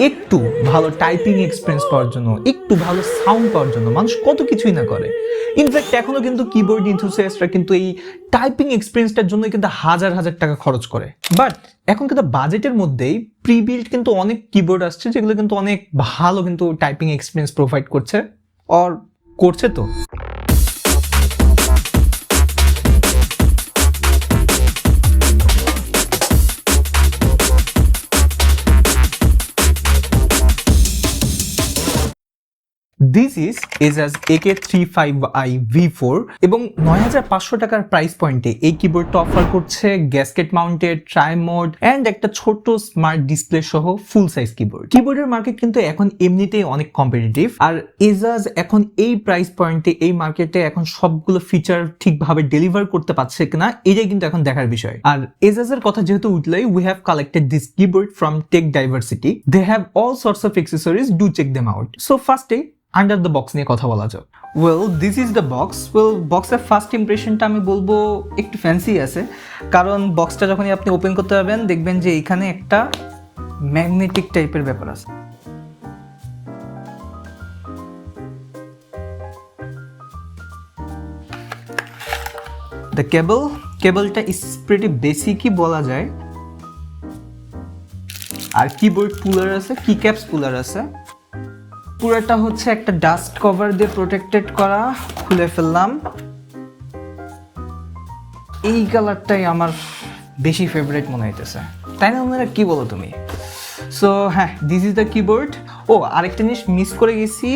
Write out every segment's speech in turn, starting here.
একটু ভালো typing experience পাওয়ার জন্য, একটু ভালো সাউন্ড পাওয়ার জন্য মানুষ কত কিছুই না করে। ইনফ্যাক্ট এখনো কিন্তু কিবোর্ড ইনথুসিয়াস্টরা কিন্তু এই টাইপিং এক্সপিরিয়েন্সটার জন্য কিন্তু হাজার হাজার টাকা খরচ করে। বাট এখন কিন্তু বাজেটের মধ্যেই প্রি বিল্ড কিন্তু অনেক কিবোর্ড আসছে যেগুলো কিন্তু অনেক ভালো কিন্তু টাইপিং এক্সপিরিয়েন্স প্রোভাইড করছে অর করছে তো। This is Asus AK35i V4 এবং 9500 টাকার প্রাইস পয়েন্টে এই কিবোর্ডটা অফার করছে gasket mounted, tri mode and একটা ছোট্ট স্মার্ট ডিসপ্লে সহ ফুল সাইজ কিবোর্ড। কিবোর্ডের মার্কেট কিন্তু এখন এমনিতেই অনেক কম্পিটিটিভ, আর Asus এখন এই প্রাইস পয়েন্টে এই মার্কেটে এখন সবগুলো ফিচার ঠিকভাবে ডেলিভার করতে পারছে কিনা এটাই কিন্তু এখন দেখার বিষয়। আর Asus এর কথা যেহেতু উঠলেই we have collected this keyboard from Tech Diversity. They have all sorts of accessories, do check them out. So first under the box নিয়ে কথা বলা যাক। Well this is the box. বক্সের ফার্স্ট ইমপ্রেশনটা আমি বলবো একটু ফ্যান্সি আছে, কারণ বক্সটা যখনই আপনি ওপেন করতে পারবেন দেখবেন যে এখানে একটা ম্যাগনেটিক টাইপের ব্যাপার আছে। দ্য কেবলটা ইজ প্রিটি বেসিকই বলা যায়, আর কিবোর্ড পুলার আছে, কি ক্যাপস পুলার আছে। পুরোটা হচ্ছে একটা ডাস্ট কভার দিয়ে প্রোটেক্টেড করা। খুলে ফেললাম। এই কালারটাই আমার বেশি ফেভারিট মনে হইতেছে, তাই না? আপনারা কি বলো তুমি? সো হ্যাঁ, দিস ইজ দ্য কিবোর্ড। ও আরেকটা জিনিস মিস করে গেছি,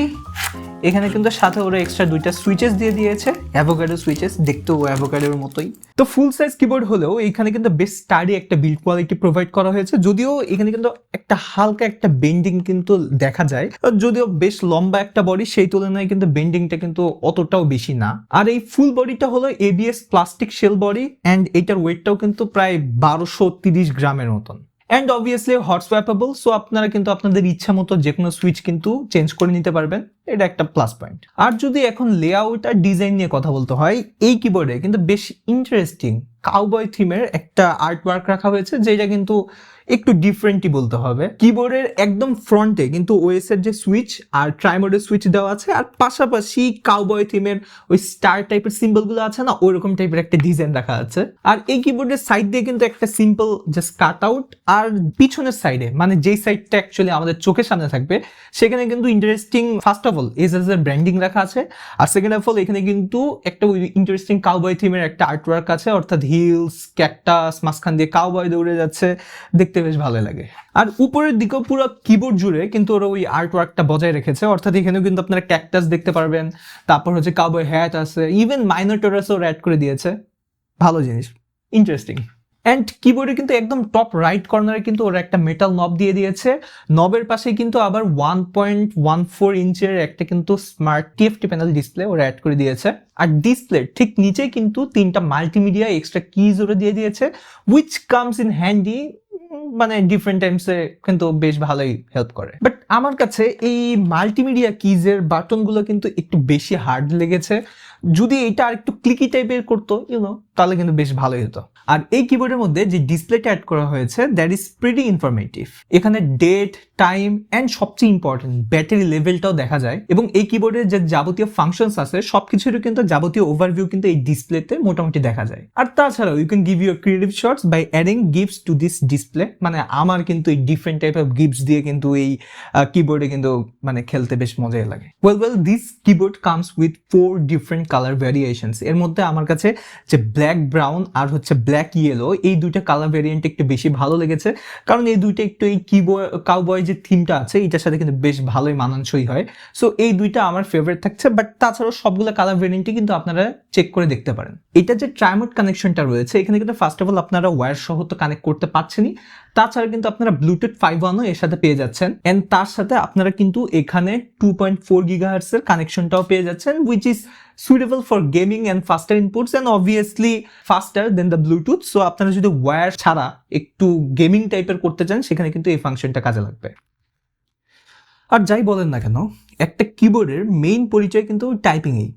এখানে কিন্তু সাথে ওরা এক্সট্রা দুইটা সুইচেস দিয়ে দিয়েছে, অ্যাভোকাডো সুইচেস, দেখতেও অ্যাভোকাডোর মতোই। তো ফুল সাইজ কিবোর্ড হলেও এখানে কিন্তু বেশ স্টাডি একটা বিল্ড কোয়ালিটি প্রোভাইড করা হয়েছে, যদিও এখানে কিন্তু একটা হালকা একটা বেন্ডিং কিন্তু দেখা যায়, যদিও বেশ লম্বা একটা বডি সেই তুলনায় কিন্তু বেন্ডিংটা কিন্তু অতটাও বেশি না। আর এই ফুল বডিটা হলো ABS plastic shell body and এটার ওয়েটটাও কিন্তু প্রায় 1230 গ্রামের মতন। And obviously hot swappable, so আপনারা কিন্তু আপনাদের ইচ্ছা মতো যে কোনো সুইচ কিন্তু চেঞ্জ করে নিতে পারবেন, এটা একটা প্লাস পয়েন্ট। আর যদি এখন লেআউট আর ডিজাইন নিয়ে কথা বলতে হয়, এই কিবোর্ডে কিন্তু বেশ ইন্টারেস্টিং কাউবয় থিমের একটা আর্ট ওয়ার্ক রাখা হয়েছে, যেটা কিন্তু একটু ডিফারেন্টই বলতে হবে। কিবোর্ডের একদম ফ্রন্টে কিন্তু ওএস এর যে সুইচ আর ট্রাইমোডের সুইচ দেওয়া আছে, আর পাশাপাশি কাউবয় থিমের ওই স্টার টাইপের সিম্বলগুলো আছে না, ওইরকম টাইপের একটা ডিজাইন রাখা আছে। আর এই কিবোর্ডের সাইড দিয়ে কিন্তু একটা সিম্পল জাস্ট কাট আউট, আর পিছনের সাইডে মানে যেই সাইডটা অ্যাকচুয়ালি আমাদের চোখের সামনে থাকবে সেখানে কিন্তু interesting first of all Asus এর ব্র্যান্ডিং রাখা আছে, আর সেকেন্ড অফ অল এখানে কিন্তু একটা ইন্টারেস্টিং কাউবয় থিমের একটা আর্টওয়ার্ক আছে, অর্থাৎ হিলস, ক্যাকটাস, মাঝখান দিয়ে কাউবয় দৌড়ে যাচ্ছে, দেখতে বেশ ভালো লাগে। আর উপরের দিকেও পুরো কিবোর্ড জুড়ে কিন্তু ওরা ওই আর্টওয়ার্কটা বজায় রেখেছে, অর্থাৎ এখানেও কিন্তু আপনারা ক্যাকটাস দেখতে পারবেন, তারপর হচ্ছে কাউবয় হ্যাট আছে, ইভেন মাইনর টোরাসও ওরা অ্যাড করে দিয়েছে। ভালো জিনিস, ইন্টারেস্টিং। অ্যান্ড কিবোর্ডে কিন্তু একদম টপ রাইট কর্নারে কিন্তু ওরা একটা মেটাল নব দিয়ে দিয়েছে। নবের পাশে কিন্তু আবার 1.14 ইঞ্চের একটা কিন্তু স্মার্ট TFT প্যানেল ডিসপ্লে ওরা অ্যাড করে দিয়েছে। আর ডিসপ্লে ঠিক নিচে কিন্তু 3টা মাল্টিমিডিয়া এক্সট্রা কিজ ওরা দিয়ে দিয়েছে, উইচ কামস ইন হ্যান্ডি, মানে ডিফারেন্ট টাইমসে কিন্তু বেশ ভালোই হেল্প করে। বাট আমার কাছে এই মাল্টিমিডিয়া কিজের বাটনগুলো কিন্তু একটু বেশি হার্ড লেগেছে। যদি এটা আর একটু ক্লিকি টাইপের করতো তাহলে কিন্তু বেশ ভালোই হতো। আর এই কিবোর্ডের মধ্যে যে ডিসপ্লেটা অ্যাড করা হয়েছে দ্যাট ইজ প্রিটি ইনফরমেটিভ। এখানে ডেট, টাইম অ্যান্ড সবচেয়ে ইম্পর্টেন্ট ব্যাটারি লেভেলটাও দেখা যায়, এবং এই কিবোর্ডের যে যাবতীয় ফাংশনস আছে সবকিছুরই কিন্তু যাবতীয় ওভারভিউ কিন্তু এই ডিসপ্লেতে মোটামুটি দেখা যায়। আর তাছাড়াও you can give your creative shots by adding gifts to this display. মানে আমার কিন্তু এই ডিফারেন্ট টাইপ অফ গিফটস দিয়ে কিন্তু এই কিবোর্ডে কিন্তু মানে খেলতে বেশ মজাই লাগে। Well this keyboard comes with 4 different colour variations. এর মধ্যে আমার কাছে যে ব্ল্যাক ব্রাউন আর হচ্ছে ব্ল্যাক ইয়েলো, এই দুইটা কালার ভ্যারিয়েন্ট একটু বেশি ভালো লেগেছে, কারণ এই দুইটা একটু এই কাউবয় যে থিমটা আছে এটার সাথে কিন্তু বেশ ভালোই মানানসই হয়। সো এই দুইটা আমার ফেভারিট থাকছে, বাট তাছাড়াও সবগুলো কালার ভ্যারিয়েন্টই কিন্তু আপনারা চেক করে দেখতে পারেন। এটা যে ট্রাইমোড কানেকশনটা রয়েছে এখানে কিন্তু ফার্স্ট অফ অল আপনারা ওয়্যার সহ তো কানেক্ট করতে পারছেনই, তাছাড়া কিন্তু আপনারা ব্লুটুথ 5.1 এর সাথে পেয়ে যাচ্ছেন, এন্ড তার সাথে আপনারা কিন্তু এখানে 2.4 GHz এর কানেকশনটাও পেয়ে যাচ্ছেন, which is suitable for gaming and faster inputs and obviously faster than the Bluetooth. So আপনারা যদি ওয়্যার ছাড়া একটু গেমিং টাইপের করতে চান সেখানে কিন্তু এই ফাংশনটা কাজে লাগবে। আর যাই বলেন না কেন, একটা কিবোর্ডের মেইন পরিচয় কিন্তু টাইপিংই।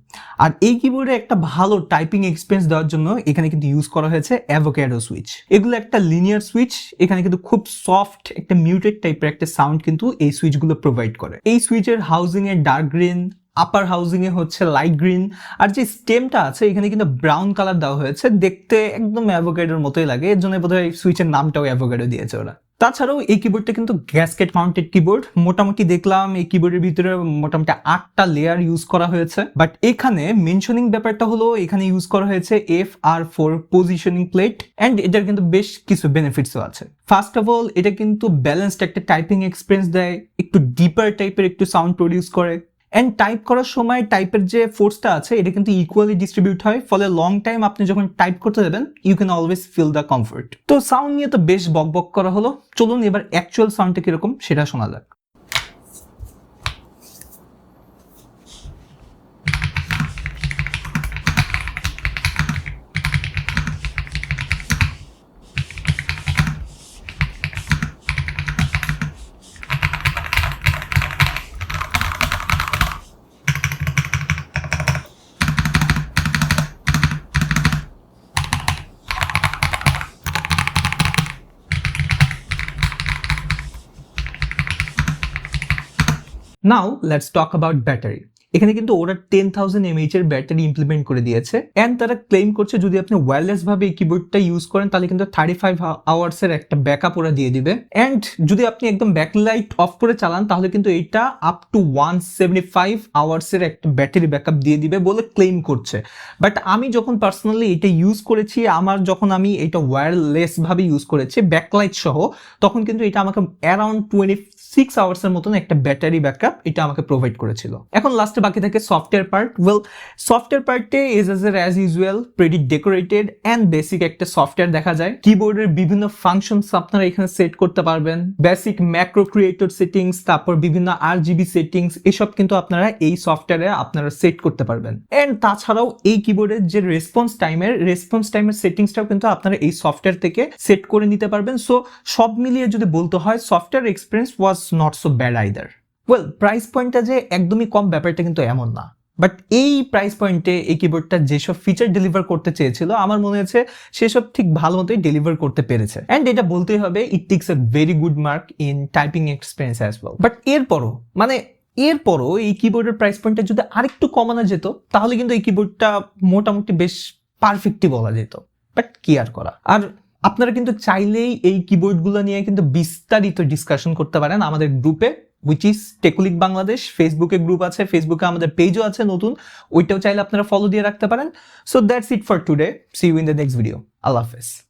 আর এই কিবোর্ডে একটা ভালো টাইপিং এক্সপিরিয়েন্স দেওয়ার জন্য এখানে কিন্তু ইউজ করা হয়েছে অ্যাভোক্যাডো সুইচ। এগুলো একটা লিনিয়ার সুইচ, এখানে কিন্তু খুব সফট একটা মিউটেড টাইপের একটা সাউন্ড কিন্তু এই সুইচগুলো প্রোভাইড করে। এই সুইচের হাউজিং এ ডার্ক গ্রিন, আপার হাউজিং এ হচ্ছে লাইট গ্রিন, আর যে স্টেমটা আছে এখানে কিন্তু ব্রাউন কালার দেওয়া হয়েছে, দেখতে একদম অ্যাভোক্যাডোর মতোই লাগে, এর জন্য বোধহয় সুইচের নামটাও অ্যাভোক্যাডো দিয়েছে ওরা। তাছাড়াও এই কিবোর্ডটা কিন্তু গ্যাসকেট মাউন্টেড কিবোর্ড। মোটামুটি দেখলাম এই কিবোর্ডের ভিতরে মোটামুটি 8টা লেয়ার ইউজ করা হয়েছে, বাট এখানে মেনশনিং ব্যাপারটা হলো এখানে ইউজ করা হয়েছে FR4 পজিশনিং প্লেট, অ্যান্ড এটার কিন্তু বেশ কিছু বেনিফিটসও আছে। ফার্স্ট অফ অল এটা কিন্তু ব্যালেন্সড একটা টাইপিং এক্সপিরিয়েন্স দেয়, একটু ডিপার টাইপের একটু সাউন্ড প্রডিউস করে, অ্যান্ড টাইপ করার সময় টাইপের যে ফোর্সটা আছে এটা কিন্তু ইকুয়ালি ডিস্ট্রিবিউট হয়, ফলে লং টাইম আপনি যখন টাইপ করতে যাবেন you can always feel the comfort. তো সাউন্ড নিয়ে তো বেশ বকবক করা হলো, চলুন এবার অ্যাকচুয়াল সাউন্ডটা কিরকম সেটা শোনা যাক। Now let's talk about battery. এখানে কিন্তু ওরা 10,000 mAh এর ব্যাটারি ইমপ্লিমেন্ট করে দিয়েছে, অ্যান্ড তারা ক্লেম করছে যদি আপনি ওয়্যারলেস ভাবে এই কিবোর্ডটা ইউজ করেন তাহলে কিন্তু 35 আওয়ার্স এর একটা ব্যাকআপ ওরা দিয়ে দিবে, অ্যান্ড যদি আপনি একদম ব্যাকলাইট অফ করে চালান তাহলে কিন্তু এটা আপ টু 175 আওয়ার্স এর একটা ব্যাটারি ব্যাকআপ দিয়ে দিবে বলে ক্লেম করছে। বাট আমি যখন পার্সোনালি এটা ইউজ করেছি, যখন আমি এটা ওয়্যারলেস ভাবে ইউজ করেছি ব্যাকলাইট সহ, তখন কিন্তু এটা আমাকে অ্যারাউন্ড 26 আওয়ার্স এর মতন একটা ব্যাটারি ব্যাকআপ এটা আমাকে প্রোভাইড করেছিল। এখন লাস্টে বাকি থাকে সফটওয়্যার পার্ট। ওয়েল, সফটওয়্যার পার্টে as usual pretty decorated and basic একটা সফটওয়্যার দেখা যায়। কিবোর্ডের বিভিন্ন ফাংশনস আপনারা এখানে সেট করতে পারবেন, বেসিক ম্যাক্রো ক্রিয়েটর সেটিংস, তারপর বিভিন্ন RGB সেটিংস, এসব কিন্তু আপনারা এই সফটওয়্যারে আপনারা সেট করতে পারবেন। এন্ড তাছাড়াও এই কিবোর্ডের যে রেসপন্স টাইমের সেটিংসটাও কিন্তু আপনারা এই সফটওয়্যার থেকে সেট করে নিতে পারবেন। সো সব মিলিয়ে যদি বলতে হয় software experience was not so bad either. Well, price পয়েন্টটা যে একদমই কম ব্যাপারটা কিন্তু এমন না, বাট এই প্রাইস পয়েন্টে এই কিবোর্ডটা যেসব ফিচার ডেলিভার করতে চেয়েছিল আমার মনে হচ্ছে সেসব ঠিক ভালো মতোই ডেলিভার করতে পেরেছে, অ্যান্ড এটা বলতেই হবে ইট tax a very good mark in typing experience as well. But এরপরও এই কিবোর্ডের প্রাইস পয়েন্টটা যদি আরেকটু কমানো যেত তাহলে কিন্তু এই কিবোর্ডটা মোটামুটি বেশ পারফেক্টই বলা যেত, বাট কি আর করা। আর আপনারা কিন্তু চাইলেই এই কিবোর্ডগুলো নিয়ে কিন্তু বিস্তারিত ডিসকাশন করতে পারেন আমাদের গ্রুপে, which is টেকুলিক বাংলাদেশ। ফেসবুকে গ্রুপ আছে, ফেসবুকে আমাদের পেজও আছে নতুন, ওইটাও চাইলে আপনারা ফলো দিয়ে রাখতে পারেন। So that's it for today, see you in the next video. আল্লাহ হাফেজ।